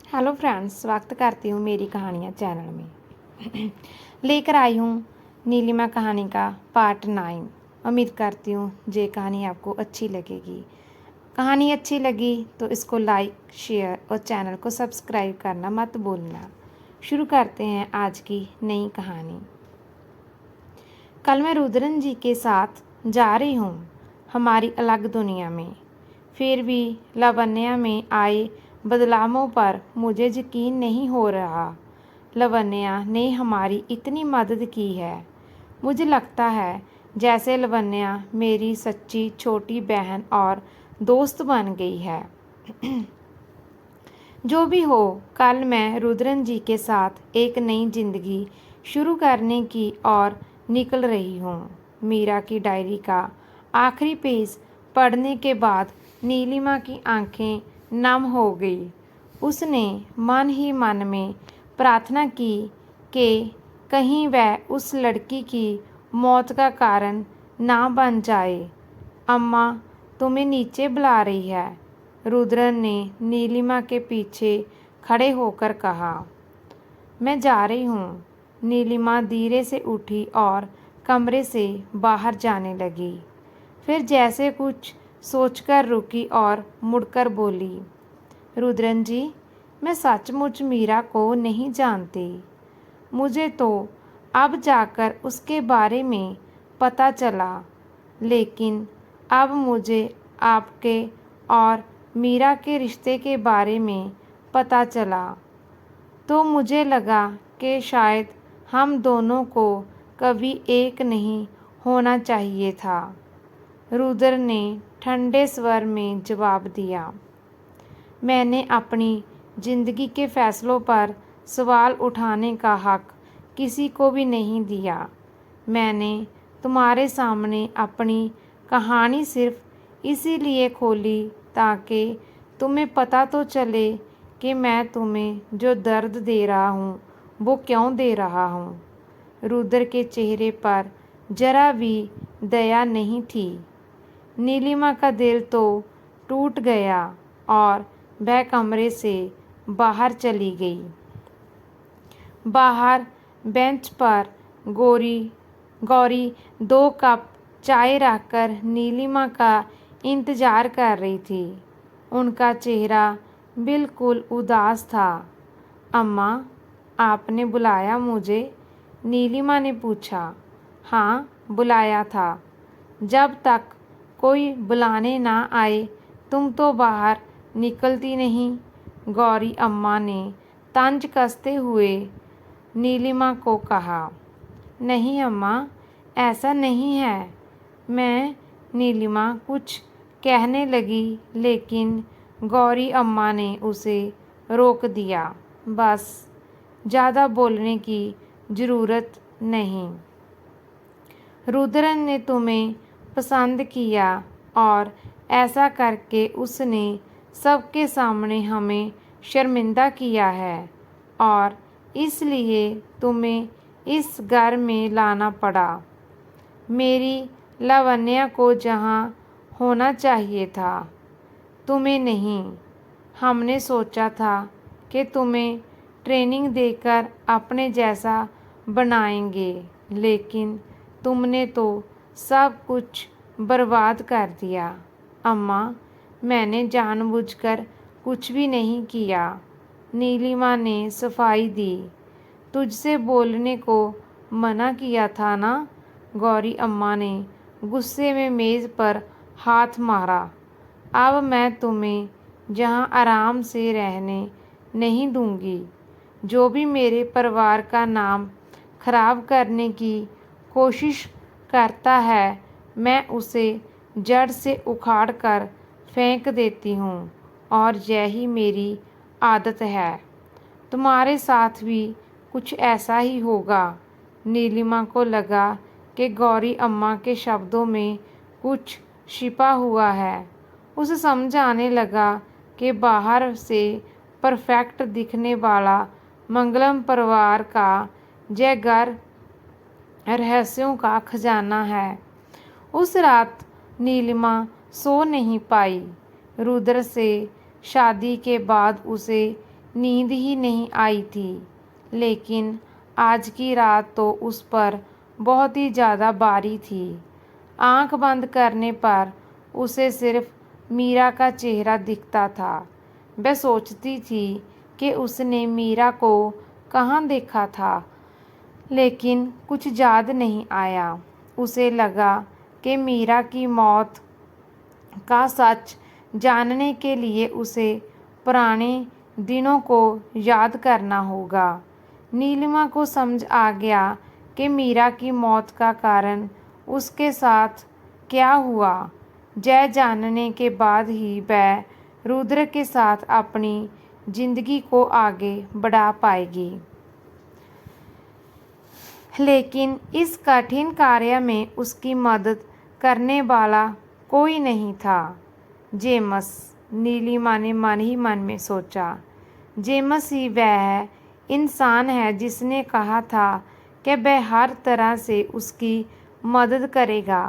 Hello friends, स्वागत करती हूँ मेरी कहानियाँ चैनल में। लेकर आई हूँ नीलिमा कहानी का पार्ट 9। उम्मीद करती हूँ ये कहानी आपको अच्छी लगेगी। कहानी अच्छी लगी तो इसको लाइक, शेयर और चैनल को सब्सक्राइब करना मत भूलना। शुरू करते हैं आज की नई कहानी। कल मैं रुद्रन जी के साथ जा रही हूँ हमारी अलग दुनिया में। फिर भी लावण्या में आए बदलावों पर मुझे यकीन नहीं हो रहा। लावण्या ने हमारी इतनी मदद की है। मुझे लगता है जैसे लावण्या मेरी सच्ची छोटी बहन और दोस्त बन गई है। जो भी हो, कल मैं रुद्रन जी के साथ एक नई जिंदगी शुरू करने की ओर निकल रही हूँ। मीरा की डायरी का आखिरी पेज पढ़ने के बाद नीलिमा की आंखें नम हो गई। उसने मन ही मन में प्रार्थना की कि कहीं वह उस लड़की की मौत का कारण ना बन जाए। अम्मा तुम्हें नीचे बुला रही है, रुद्रन ने नीलिमा के पीछे खड़े होकर कहा। मैं जा रही हूँ। नीलिमा धीरे से उठी और कमरे से बाहर जाने लगी। फिर जैसे कुछ सोचकर रुकी और मुड़कर बोली, रुद्रन जी, मैं सचमुच मीरा को नहीं जानती। मुझे तो अब जाकर उसके बारे में पता चला, लेकिन अब मुझे आपके और मीरा के रिश्ते के बारे में पता चला तो मुझे लगा कि शायद हम दोनों को कभी एक नहीं होना चाहिए था। रुद्र ने ठंडे स्वर में जवाब दिया। मैंने अपनी ज़िंदगी के फ़ैसलों पर सवाल उठाने का हक किसी को भी नहीं दिया। मैंने तुम्हारे सामने अपनी कहानी सिर्फ इसीलिए खोली ताकि तुम्हें पता तो चले कि मैं तुम्हें जो दर्द दे रहा हूँ वो क्यों दे रहा हूँ। रुद्र के चेहरे पर जरा भी दया नहीं थी। नीलिमा का दिल तो टूट गया और वह कमरे से बाहर चली गई। बाहर बेंच पर गौरी 2 कप चाय रखकर नीलिमा का इंतज़ार कर रही थी। उनका चेहरा बिल्कुल उदास था। अम्मा, आपने बुलाया मुझे? नीलिमा ने पूछा। हाँ, बुलाया था। जब तक कोई बुलाने ना आए तुम तो बाहर निकलती नहीं, गौरी अम्मा ने तंज कसते हुए नीलिमा को कहा। नहीं अम्मा, ऐसा नहीं है। नीलिमा कुछ कहने लगी, लेकिन गौरी अम्मा ने उसे रोक दिया। बस, ज़्यादा बोलने की ज़रूरत नहीं। रुद्रन ने तुम्हें पसंद किया और ऐसा करके उसने सबके सामने हमें शर्मिंदा किया है और इसलिए तुम्हें इस घर में लाना पड़ा। मेरी लावण्या को जहाँ होना चाहिए था, तुम्हें नहीं। हमने सोचा था कि तुम्हें ट्रेनिंग देकर अपने जैसा बनाएंगे, लेकिन तुमने तो सब कुछ बर्बाद कर दिया। अम्मा, मैंने जानबूझकर कुछ भी नहीं किया, नीलिमा ने सफाई दी। तुझसे बोलने को मना किया था ना? गौरी अम्मा ने गुस्से में मेज़ पर हाथ मारा। अब मैं तुम्हें जहाँ आराम से रहने नहीं दूँगी। जो भी मेरे परिवार का नाम खराब करने की कोशिश करता है, मैं उसे जड़ से उखाड़ कर फेंक देती हूँ और यही मेरी आदत है। तुम्हारे साथ भी कुछ ऐसा ही होगा। नीलिमा को लगा कि गौरी अम्मा के शब्दों में कुछ छिपा हुआ है। उसे समझ आने लगा कि बाहर से परफेक्ट दिखने वाला मंगलम परिवार का यह घर रहस्यों का खजाना है। उस रात नीलिमा सो नहीं पाई। रुद्र से शादी के बाद उसे नींद ही नहीं आई थी, लेकिन आज की रात तो उस पर बहुत ही ज़्यादा भारी थी। आंख बंद करने पर उसे सिर्फ मीरा का चेहरा दिखता था। वह सोचती थी कि उसने मीरा को कहाँ देखा था, लेकिन कुछ याद नहीं आया। उसे लगा कि मीरा की मौत का सच जानने के लिए उसे पुराने दिनों को याद करना होगा। नीलिमा को समझ आ गया कि मीरा की मौत का कारण उसके साथ क्या हुआ। यह जानने के बाद ही वह रुद्र के साथ अपनी जिंदगी को आगे बढ़ा पाएगी। लेकिन इस कठिन कार्य में उसकी मदद करने वाला कोई नहीं था। जेम्स, नीलिमा ने मन ही मन में सोचा। जेम्स ही वह इंसान है जिसने कहा था कि वह हर तरह से उसकी मदद करेगा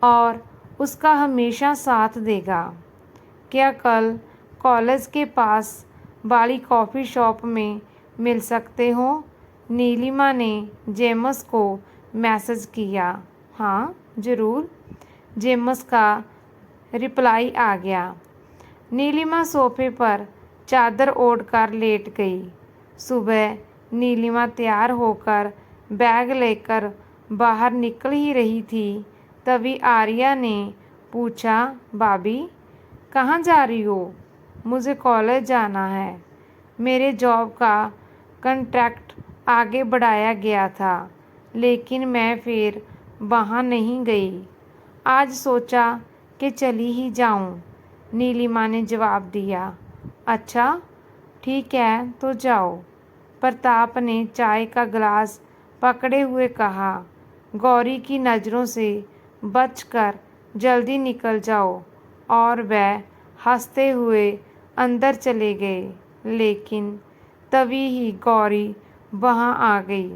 और उसका हमेशा साथ देगा। क्या कल कॉलेज के पास वाली कॉफ़ी शॉप में मिल सकते हो? नीलिमा ने जेम्स को मैसेज किया। हाँ ज़रूर, जेम्स का रिप्लाई आ गया। नीलिमा सोफे पर चादर ओढ़कर लेट गई। सुबह नीलिमा तैयार होकर बैग लेकर बाहर निकल ही रही थी, तभी आर्या ने पूछा, भाभी कहाँ जा रही हो? मुझे कॉलेज जाना है। मेरे जॉब का कॉन्ट्रैक्ट आगे बढ़ाया गया था, लेकिन मैं फिर वहाँ नहीं गई। आज सोचा कि चली ही जाऊँ। नीलिमा ने जवाब दिया। अच्छा ठीक है तो जाओ। प्रताप ने चाय का गिलास पकड़े हुए कहा। गौरी की नज़रों से बचकर जल्दी निकल जाओ। और वह हंसते हुए अंदर चले गए, लेकिन तभी ही गौरी वहाँ आ गई।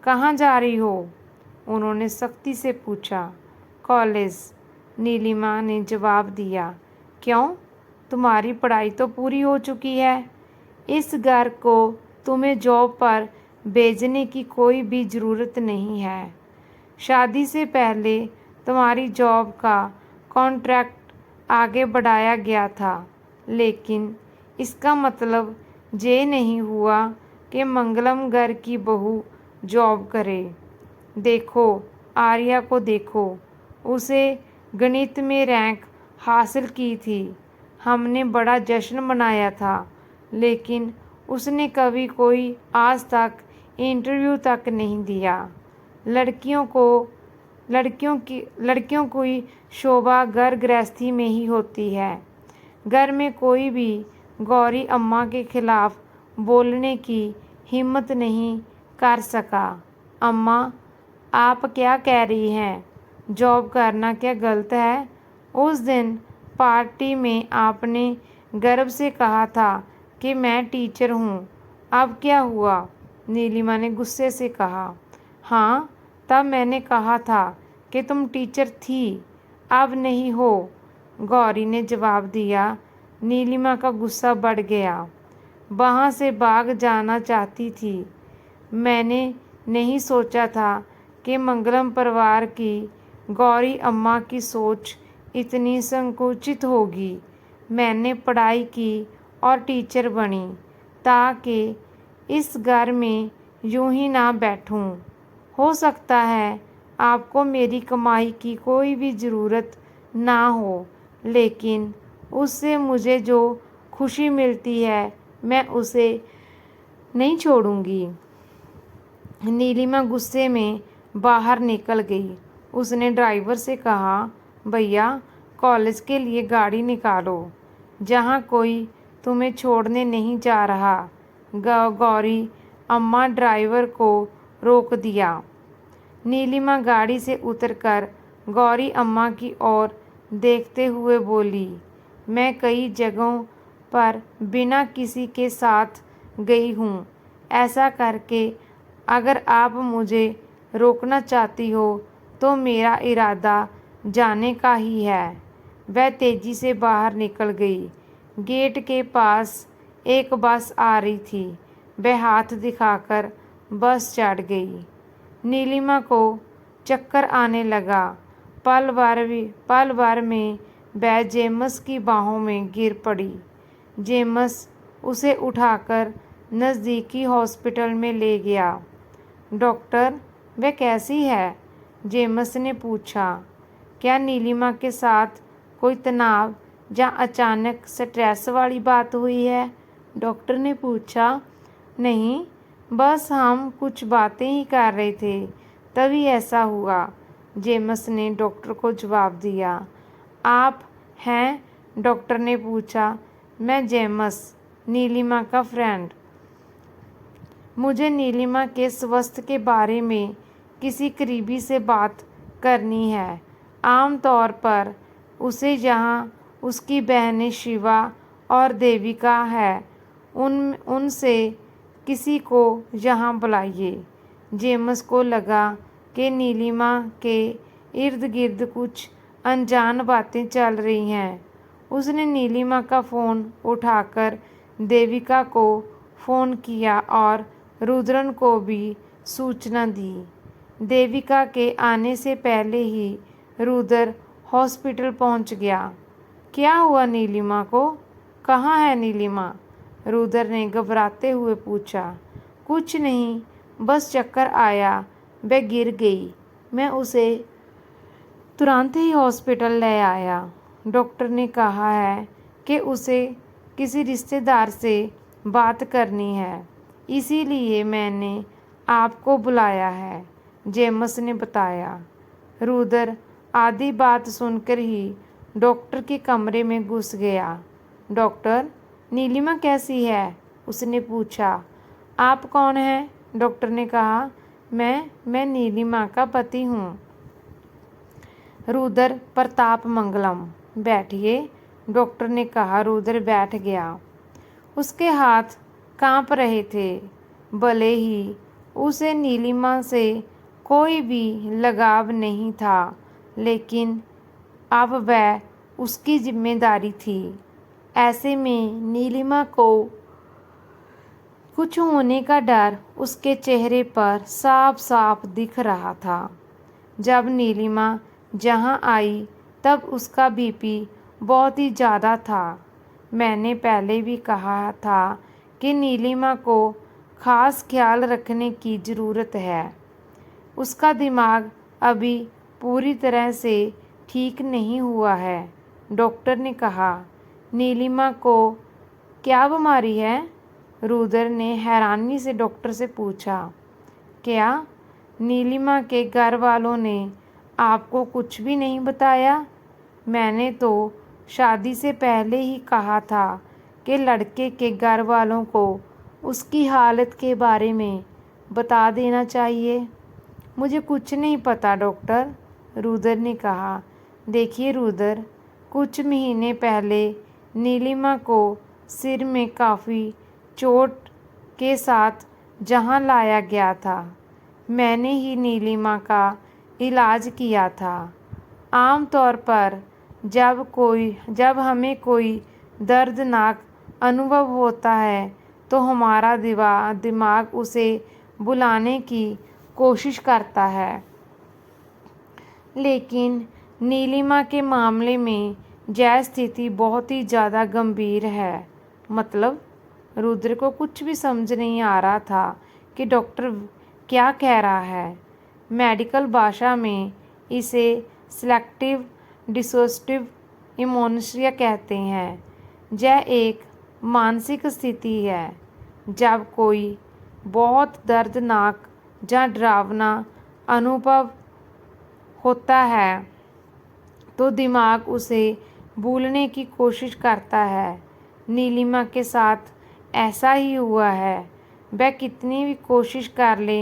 कहाँ जा रही हो? उन्होंने सख्ती से पूछा। कॉलेज, नीलिमा ने जवाब दिया। क्यों? तुम्हारी पढ़ाई तो पूरी हो चुकी है। इस घर को तुम्हें जॉब पर भेजने की कोई भी ज़रूरत नहीं है। शादी से पहले तुम्हारी जॉब का कॉन्ट्रैक्ट आगे बढ़ाया गया था, लेकिन इसका मतलब ये नहीं हुआ कि मंगलम घर की बहू जॉब करे। देखो आर्या को देखो, उसे गणित में रैंक हासिल की थी। हमने बड़ा जश्न मनाया था, लेकिन उसने कभी कोई आज तक इंटरव्यू तक नहीं दिया। लड़कियों की शोभा घर गृहस्थी में ही होती है। घर में कोई भी गौरी अम्मा के खिलाफ बोलने की हिम्मत नहीं कर सका। अम्मा आप क्या कह रही हैं? जॉब करना क्या गलत है? उस दिन पार्टी में आपने गर्व से कहा था कि मैं टीचर हूँ। अब क्या हुआ? नीलिमा ने गुस्से से कहा। हाँ, तब मैंने कहा था कि तुम टीचर थी, अब नहीं हो, गौरी ने जवाब दिया। नीलिमा का गुस्सा बढ़ गया। वहाँ से भाग जाना चाहती थी। मैंने नहीं सोचा था कि मंगलम परिवार की गौरी अम्मा की सोच इतनी संकुचित होगी। मैंने पढ़ाई की और टीचर बनी ताकि इस घर में यूं ही ना बैठूं। हो सकता है आपको मेरी कमाई की कोई भी ज़रूरत ना हो, लेकिन उससे मुझे जो खुशी मिलती है मैं उसे नहीं छोड़ूंगी। नीलिमा गुस्से में बाहर निकल गई। उसने ड्राइवर से कहा, भैया कॉलेज के लिए गाड़ी निकालो, जहाँ कोई तुम्हें छोड़ने नहीं जा रहा। गौरी अम्मा ड्राइवर को रोक दिया। नीलिमा गाड़ी से उतरकर गौरी अम्मा की ओर देखते हुए बोली, मैं कई जगहों पर बिना किसी के साथ गई हूँ। ऐसा करके अगर आप मुझे रोकना चाहती हो तो मेरा इरादा जाने का ही है। वह तेज़ी से बाहर निकल गई। गेट के पास एक बस आ रही थी। वह हाथ दिखाकर बस चढ़ गई। नीलिमा को चक्कर आने लगा। पल भर में वह जेम्स की बाहों में गिर पड़ी। जेम्स उसे उठाकर नज़दीकी हॉस्पिटल में ले गया। डॉक्टर, वह कैसी है? जेम्स ने पूछा। क्या नीलिमा के साथ कोई तनाव या अचानक स्ट्रेस वाली बात हुई है? डॉक्टर ने पूछा। नहीं, बस हम कुछ बातें ही कर रहे थे, तभी ऐसा हुआ, जेम्स ने डॉक्टर को जवाब दिया। आप हैं? डॉक्टर ने पूछा। मैं जेम्स, नीलिमा का फ्रेंड। मुझे नीलिमा के स्वास्थ्य के बारे में किसी करीबी से बात करनी है। आम तौर पर उसे जहाँ उसकी बहनें शिवा और देविका है उनसे किसी को यहाँ बुलाइए। जेम्स को लगा कि नीलिमा के इर्द गिर्द कुछ अनजान बातें चल रही हैं। उसने नीलिमा का फ़ोन उठाकर देविका को फ़ोन किया और रुद्रन को भी सूचना दी। देविका के आने से पहले ही रुद्र हॉस्पिटल पहुंच गया। क्या हुआ नीलिमा को? कहाँ है नीलिमा? रुद्र ने घबराते हुए पूछा। कुछ नहीं, बस चक्कर आया, वह गिर गई। मैं उसे तुरंत ही हॉस्पिटल ले आया। डॉक्टर ने कहा है कि उसे किसी रिश्तेदार से बात करनी है, इसीलिए मैंने आपको बुलाया है, जेम्स ने बताया। रुद्र आधी बात सुनकर ही डॉक्टर के कमरे में घुस गया। डॉक्टर, नीलिमा कैसी है? उसने पूछा। आप कौन हैं? डॉक्टर ने कहा। मैं नीलिमा का पति हूँ, रुद्र प्रताप मंगलम। बैठिए, डॉक्टर ने कहा। रुद्र बैठ गया। उसके हाथ कांप रहे थे। भले ही उसे नीलिमा से कोई भी लगाव नहीं था, लेकिन अब वह उसकी जिम्मेदारी थी। ऐसे में नीलिमा को कुछ होने का डर उसके चेहरे पर साफ साफ दिख रहा था। जब नीलिमा जहाँ आई तब उसका बीपी बहुत ही ज़्यादा था। मैंने पहले भी कहा था कि नीलिमा को खास ख्याल रखने की ज़रूरत है। उसका दिमाग अभी पूरी तरह से ठीक नहीं हुआ है, डॉक्टर ने कहा। नीलिमा को क्या बीमारी है? रुद्र ने हैरानी से डॉक्टर से पूछा। क्या नीलिमा के घर वालों ने आपको कुछ भी नहीं बताया? मैंने तो शादी से पहले ही कहा था कि लड़के के घर वालों को उसकी हालत के बारे में बता देना चाहिए। मुझे कुछ नहीं पता डॉक्टर, रुद्र ने कहा। देखिए रुद्र, कुछ महीने पहले नीलिमा को सिर में काफ़ी चोट के साथ जहाँ लाया गया था, मैंने ही नीलिमा का इलाज किया था। आम तौर पर जब हमें कोई दर्दनाक अनुभव होता है तो हमारा दिमाग उसे बुलाने की कोशिश करता है, लेकिन नीलिमा के मामले में यह स्थिति बहुत ही ज़्यादा गंभीर है। मतलब? रुद्र को कुछ भी समझ नहीं आ रहा था कि डॉक्टर क्या कह रहा है। मेडिकल भाषा में इसे सिलेक्टिव डिसोसिएटिव इमोनिया कहते हैं। यह एक मानसिक स्थिति है जब कोई बहुत दर्दनाक या डरावना अनुभव होता है तो दिमाग उसे भूलने की कोशिश करता है। नीलिमा के साथ ऐसा ही हुआ है। वह कितनी भी कोशिश कर ले,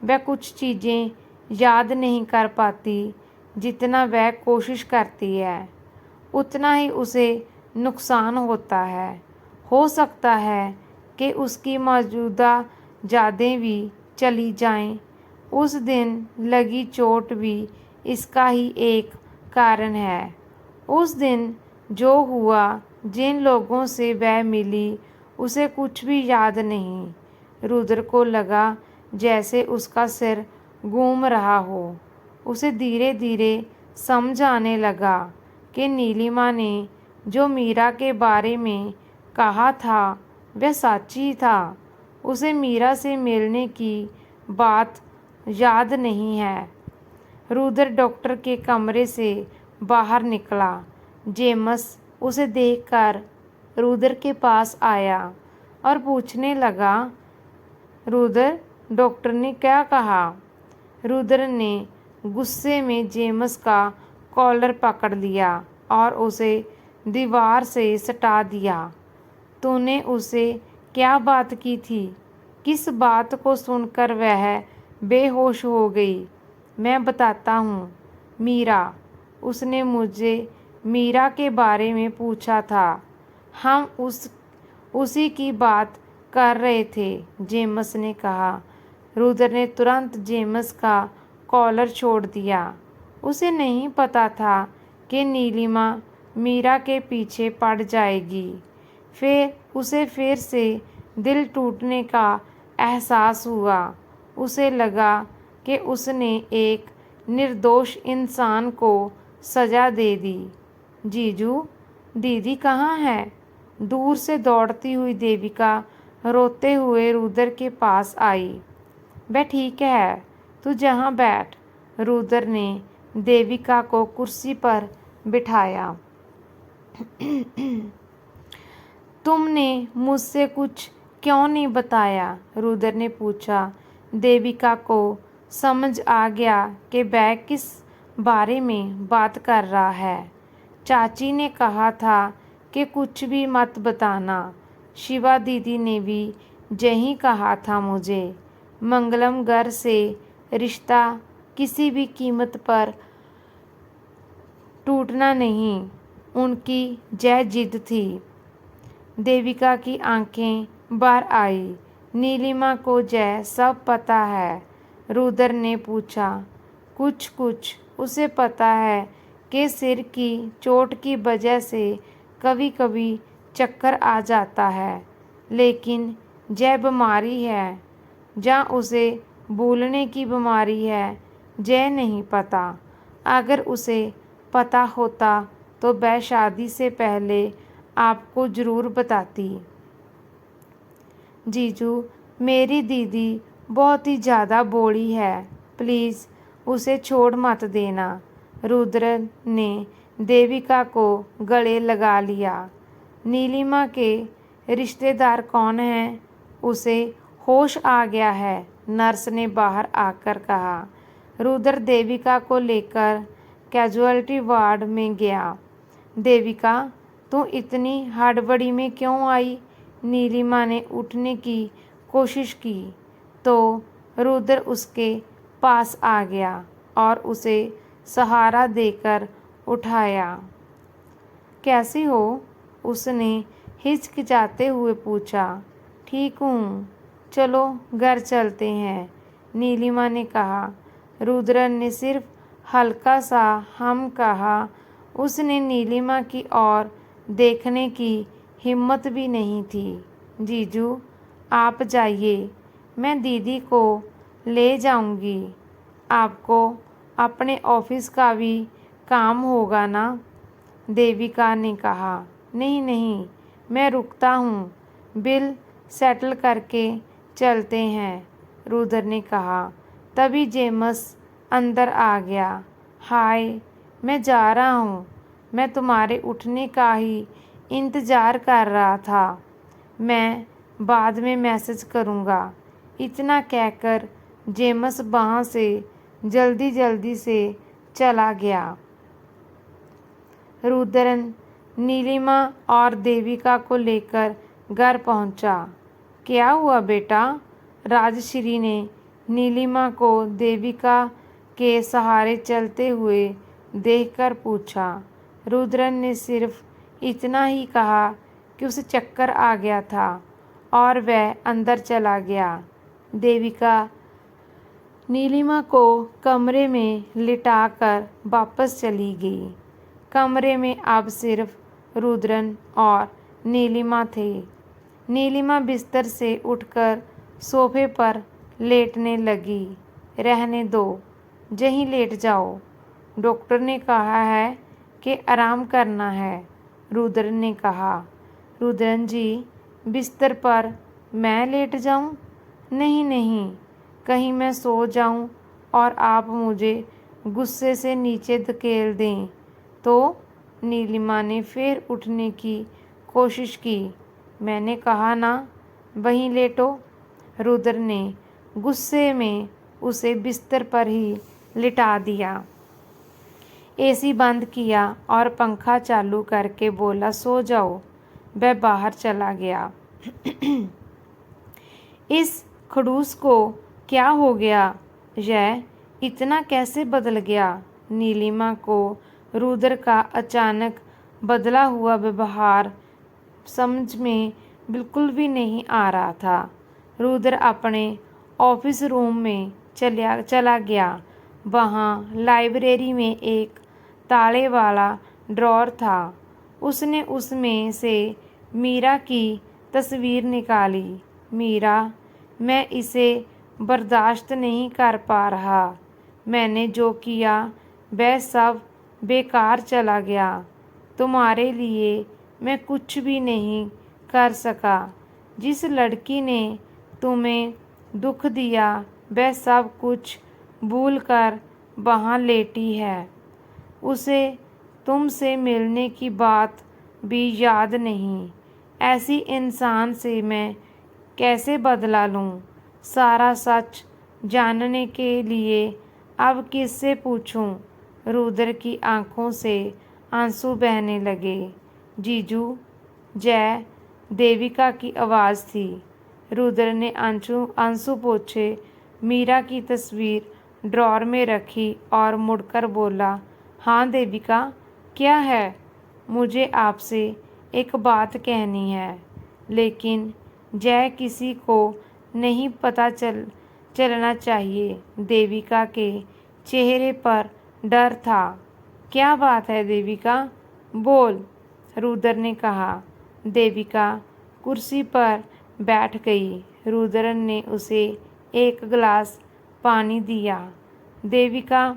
वह कुछ चीज़ें याद नहीं कर पाती। जितना वह कोशिश करती है उतना ही उसे नुकसान होता है। हो सकता है कि उसकी मौजूदा यादें भी चली जाएं। उस दिन लगी चोट भी इसका ही एक कारण है। उस दिन जो हुआ, जिन लोगों से वह मिली, उसे कुछ भी याद नहीं। रुद्र को लगा जैसे उसका सिर घूम रहा हो। उसे धीरे धीरे समझ आने लगा कि नीलिमा ने जो मीरा के बारे में कहा था वह सच्ची था। उसे मीरा से मिलने की बात याद नहीं है। रुद्र डॉक्टर के कमरे से बाहर निकला। जेम्स उसे देखकर रुद्र के पास आया और पूछने लगा, रुद्र, डॉक्टर ने क्या कहा? रुद्र ने गुस्से में जेम्स का कॉलर पकड़ लिया और उसे दीवार से सटा दिया। तूने उसे क्या बात की थी? किस बात को सुनकर वह बेहोश हो गई? मैं बताता हूँ। मीरा, उसने मुझे मीरा के बारे में पूछा था। हम उसी की बात कर रहे थे, जेम्स ने कहा। रुद्र ने तुरंत जेम्स का कॉलर छोड़ दिया। उसे नहीं पता था कि नीलिमा मीरा के पीछे पड़ जाएगी। फिर उसे फिर से दिल टूटने का एहसास हुआ। उसे लगा कि उसने एक निर्दोष इंसान को सज़ा दे दी। जीजू, दीदी कहाँ है? दूर से दौड़ती हुई देविका रोते हुए रुद्र के पास आई। वह ठीक है, तू जहाँ बैठ। रुद्र ने देविका को कुर्सी पर बिठाया। तुमने मुझसे कुछ क्यों नहीं बताया? रुद्र ने पूछा। देविका को समझ आ गया कि वह किस बारे में बात कर रहा है। चाची ने कहा था कि कुछ भी मत बताना। शिवा दीदी ने भी यही कहा था मुझे। मंगलम घर से रिश्ता किसी भी कीमत पर टूटना नहीं, उनकी जय जिद थी। देविका की आंखें बाहर आई। नीलिमा को जय सब पता है? रुद्र ने पूछा। कुछ कुछ उसे पता है कि सिर की चोट की वजह से कभी कभी चक्कर आ जाता है, लेकिन जय बीमारी है या उसे भूलने की बीमारी है, जय नहीं पता। अगर उसे पता होता तो वह शादी से पहले आपको ज़रूर बताती। जीजू, मेरी दीदी बहुत ही ज़्यादा बोली है, प्लीज़ उसे छोड़ मत देना। रुद्र ने देविका को गले लगा लिया। नीलिमा के रिश्तेदार कौन हैं? उसे होश आ गया है, नर्स ने बाहर आकर कहा। रुद्र देविका को लेकर कैजुअल्टी वार्ड में गया। देविका, तू इतनी हड़बड़ी में क्यों आई? नीलिमा ने उठने की कोशिश की तो रुद्र उसके पास आ गया और उसे सहारा देकर उठाया। कैसी हो? उसने हिचकिचाते हुए पूछा। ठीक हूँ, चलो घर चलते हैं, नीलिमा ने कहा। रुद्र ने सिर्फ हल्का सा हम कहा। उसने नीलिमा की ओर देखने की हिम्मत भी नहीं थी। जीजू, आप जाइए, मैं दीदी को ले जाऊंगी। आपको अपने ऑफिस का भी काम होगा ना? देविका ने कहा। नहीं नहीं, मैं रुकता हूँ, बिल सेटल करके चलते हैं, रुद्र ने कहा। तभी जेम्स अंदर आ गया। हाय, मैं जा रहा हूँ, मैं तुम्हारे उठने का ही इंतज़ार कर रहा था। मैं बाद में मैसेज करूँगा। इतना कहकर जेम्स वहाँ से जल्दी जल्दी से चला गया। रुद्र नीलिमा और देविका को लेकर घर पहुंचा। क्या हुआ बेटा? राजश्री ने नीलिमा को देविका के सहारे चलते हुए देखकर पूछा। रुद्र ने सिर्फ इतना ही कहा कि उसे चक्कर आ गया था और वह अंदर चला गया। देविका नीलिमा को कमरे में लिटाकर वापस चली गई। कमरे में अब सिर्फ रुद्रन और नीलिमा थे। नीलिमा बिस्तर से उठकर सोफे पर लेटने लगी। रहने दो, यहीं लेट जाओ। डॉक्टर ने कहा है कि आराम करना है। रुद्र ने कहा। रुद्रन जी, बिस्तर पर मैं लेट जाऊं? नहीं नहीं, कहीं मैं सो जाऊं और आप मुझे गुस्से से नीचे धकेल दें तो? नीलिमा ने फिर उठने की कोशिश की। मैंने कहा ना, वहीं लेटो। रुद्र ने गुस्से में उसे बिस्तर पर ही लिटा दिया। एसी बंद किया और पंखा चालू करके बोला, सो जाओ। वह बाहर चला गया। इस खड़ूस को क्या हो गया? यह इतना कैसे बदल गया? नीलिमा को रुद्र का अचानक बदला हुआ व्यवहार समझ में बिल्कुल भी नहीं आ रहा था। रुद्र अपने ऑफिस रूम में चला गया। वहाँ लाइब्रेरी में एक ताले वाला ड्रॉर था। उसने उसमें से मीरा की तस्वीर निकाली। मीरा, मैं इसे बर्दाश्त नहीं कर पा रहा। मैंने जो किया वह सब बेकार चला गया। तुम्हारे लिए मैं कुछ भी नहीं कर सका। जिस लड़की ने तुम्हें दुख दिया वह सब कुछ भूलकर वहाँ लेटी है। उसे तुमसे मिलने की बात भी याद नहीं। ऐसी इंसान से मैं कैसे बदला लूँ? सारा सच जानने के लिए अब किससे पूछूं? रुद्र की आंखों से आंसू बहने लगे। जीजू, जय देविका की आवाज़ थी। रुद्र ने आंसू पोंछे मीरा की तस्वीर ड्रॉर में रखी और मुड़कर बोला, हाँ देविका, क्या है? मुझे आपसे एक बात कहनी है, लेकिन जय किसी को नहीं पता चलना चाहिए। देविका के चेहरे पर डर था। क्या बात है देविका? बोल, रुद्र ने कहा। देविका कुर्सी पर बैठ गई। रुद्र ने उसे एक गिलास पानी दिया। देविका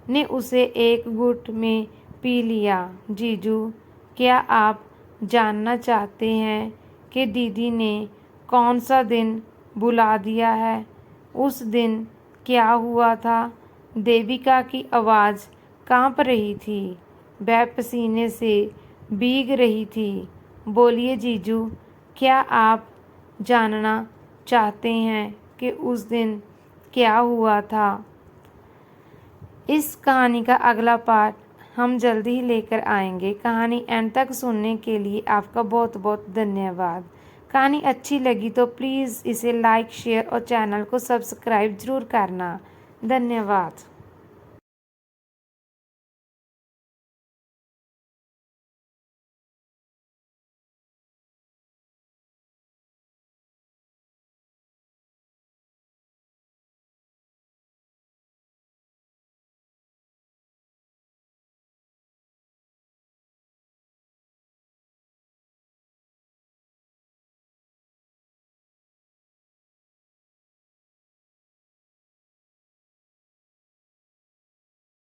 ने उसे एक घूंट में पी लिया। जीजू, क्या आप जानना चाहते हैं कि दीदी ने कौन सा दिन बुला दिया है? उस दिन क्या हुआ था? देविका की आवाज़ कांप रही थी। वह पसीने से भीग रही थी। बोलिए जीजू, क्या आप जानना चाहते हैं कि उस दिन क्या हुआ था? इस कहानी का अगला पार्ट हम जल्दी ही लेकर आएंगे। कहानी एंड तक सुनने के लिए आपका बहुत बहुत धन्यवाद। कहानी अच्छी लगी तो प्लीज़ इसे लाइक, शेयर और चैनल को सब्सक्राइब ज़रूर करना। धन्यवाद।